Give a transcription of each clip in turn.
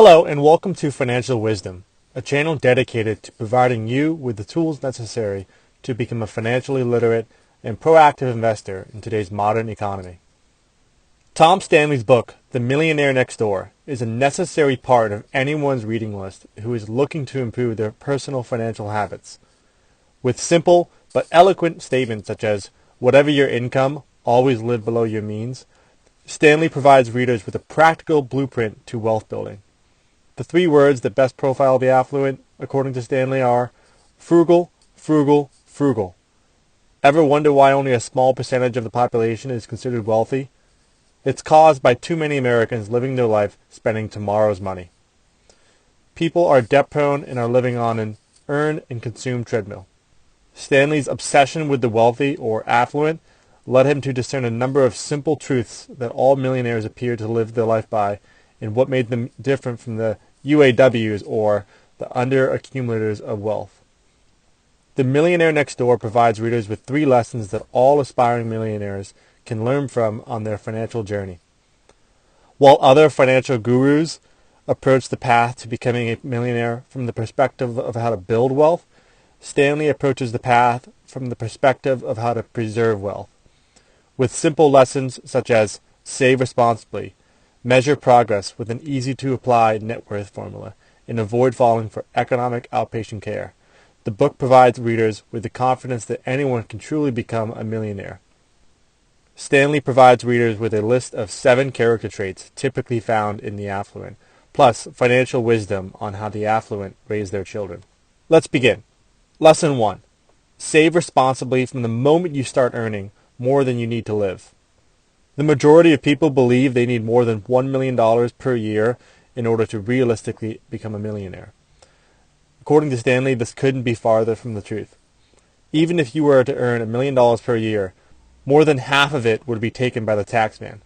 Hello and welcome to Financial Wisdom, a channel dedicated to providing you with the tools necessary to become a financially literate and proactive investor in today's modern economy. Tom Stanley's book, The Millionaire Next Door, is a necessary part of anyone's reading list who is looking to improve their personal financial habits. With simple but eloquent statements such as, "Whatever your income, always live below your means," Stanley provides readers with a practical blueprint to wealth building. The three words that best profile the affluent, according to Stanley, are frugal, frugal, frugal. Ever wonder why only a small percentage of the population is considered wealthy? It's caused by too many Americans living their life spending tomorrow's money. People are debt-prone and are living on an earn and consume treadmill. Stanley's obsession with the wealthy, or affluent, led him to discern a number of simple truths that all millionaires appear to live their life by, and what made them different from the UAWs, or the under-accumulators of wealth. The Millionaire Next Door provides readers with 3 lessons that all aspiring millionaires can learn from on their financial journey. While other financial gurus approach the path to becoming a millionaire from the perspective of how to build wealth, Stanley approaches the path from the perspective of how to preserve wealth, with simple lessons such as save responsibly, measure progress with an easy-to-apply net worth formula, and avoid falling for economic outpatient care. The book provides readers with the confidence that anyone can truly become a millionaire. Stanley provides readers with a list of 7 character traits typically found in the affluent, plus financial wisdom on how the affluent raise their children. Let's begin. Lesson 1. Save responsibly from the moment you start earning more than you need to live. The majority of people believe they need more than $1 million per year in order to realistically become a millionaire. According to Stanley, this couldn't be farther from the truth. Even if you were to earn $1 million per year, more than half of it would be taken by the taxman.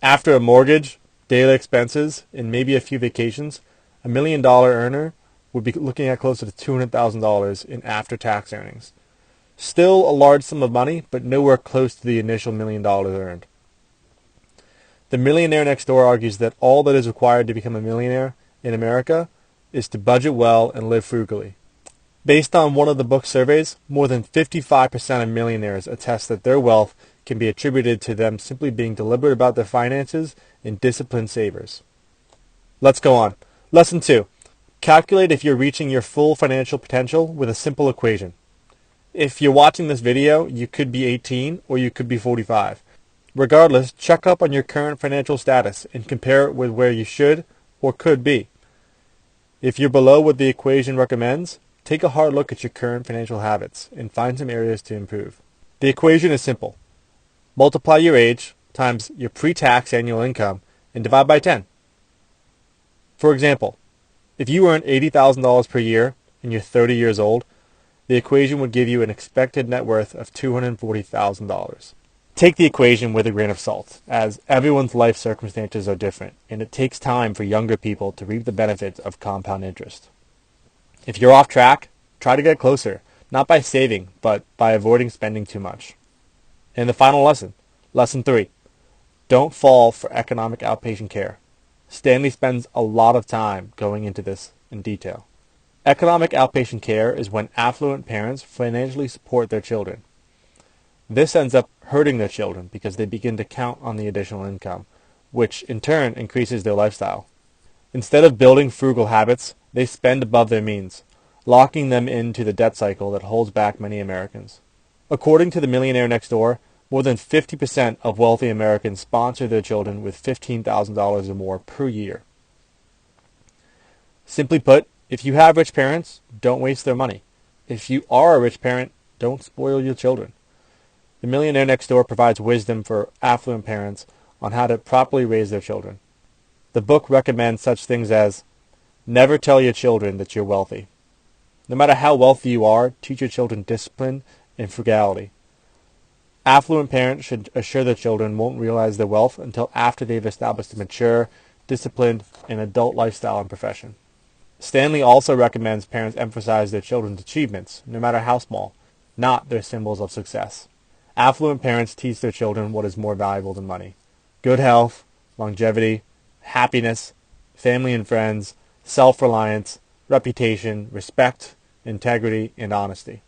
After a mortgage, daily expenses, and maybe a few vacations, $1 million earner would be looking at closer to $200,000 in after-tax earnings. Still a large sum of money, but nowhere close to the initial $1 million earned. The Millionaire Next Door argues that all that is required to become a millionaire in America is to budget well and live frugally. Based on one of the book's surveys, more than 55% of millionaires attest that their wealth can be attributed to them simply being deliberate about their finances and disciplined savers. Let's go on. Lesson 2. Calculate if you're reaching your full financial potential with a simple equation. If you're watching this video, you could be 18 or you could be 45. Regardless, check up on your current financial status and compare it with where you should or could be. If you're below what the equation recommends, take a hard look at your current financial habits and find some areas to improve. The equation is simple. Multiply your age times your pre-tax annual income and divide by 10. For example, if you earn $80,000 per year and you're 30 years old, the equation would give you an expected net worth of $240,000. Take the equation with a grain of salt, as everyone's life circumstances are different, and it takes time for younger people to reap the benefits of compound interest. If you're off track, try to get closer, not by saving, but by avoiding spending too much. And the final lesson, Lesson 3. Don't fall for economic outpatient care. Stanley spends a lot of time going into this in detail. Economic outpatient care is when affluent parents financially support their children. This ends up hurting their children because they begin to count on the additional income, which in turn increases their lifestyle. Instead of building frugal habits, they spend above their means, locking them into the debt cycle that holds back many Americans. According to the Millionaire Next Door, more than 50% of wealthy Americans sponsor their children with $15,000 or more per year. Simply put, if you have rich parents, don't waste their money. If you are a rich parent, don't spoil your children. The Millionaire Next Door provides wisdom for affluent parents on how to properly raise their children. The book recommends such things as, never tell your children that you're wealthy. No matter how wealthy you are, teach your children discipline and frugality. Affluent parents should assure their children won't realize their wealth until after they've established a mature, disciplined, and adult lifestyle and profession. Stanley also recommends parents emphasize their children's achievements, no matter how small, not their symbols of success. Affluent parents teach their children what is more valuable than money: good health, longevity, happiness, family and friends, self-reliance, reputation, respect, integrity, and honesty.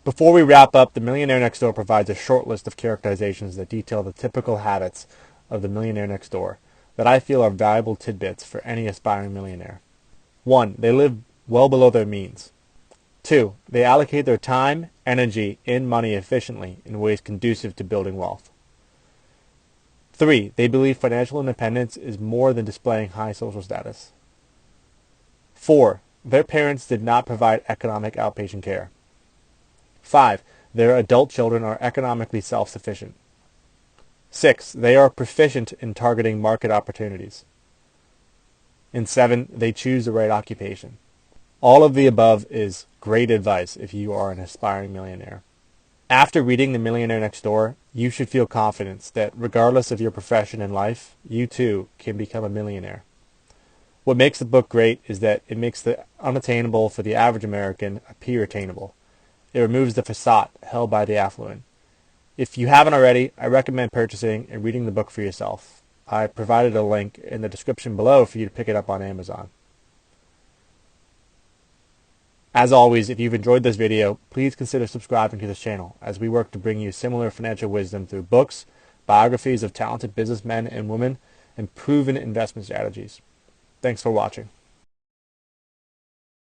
Before we wrap up, the Millionaire Next Door provides a short list of characterizations that detail the typical habits of the Millionaire Next Door that I feel are valuable tidbits for any aspiring millionaire. 1. They live well below their means. 2. They allocate their time, energy, and money efficiently in ways conducive to building wealth. 3. They believe financial independence is more than displaying high social status. 4. Their parents did not provide economic outpatient care. 5. Their adult children are economically self-sufficient. 6. They are proficient in targeting market opportunities. And 7. They choose the right occupation. All of the above is great advice if you are an aspiring millionaire. After reading The Millionaire Next Door, you should feel confidence that regardless of your profession in life, you too can become a millionaire. What makes the book great is that it makes the unattainable for the average American appear attainable. It removes the facade held by the affluent. If you haven't already, I recommend purchasing and reading the book for yourself. I provided a link in the description below for you to pick it up on Amazon. As always, if you've enjoyed this video, please consider subscribing to this channel as we work to bring you similar financial wisdom through books, biographies of talented businessmen and women, and proven investment strategies. Thanks for watching.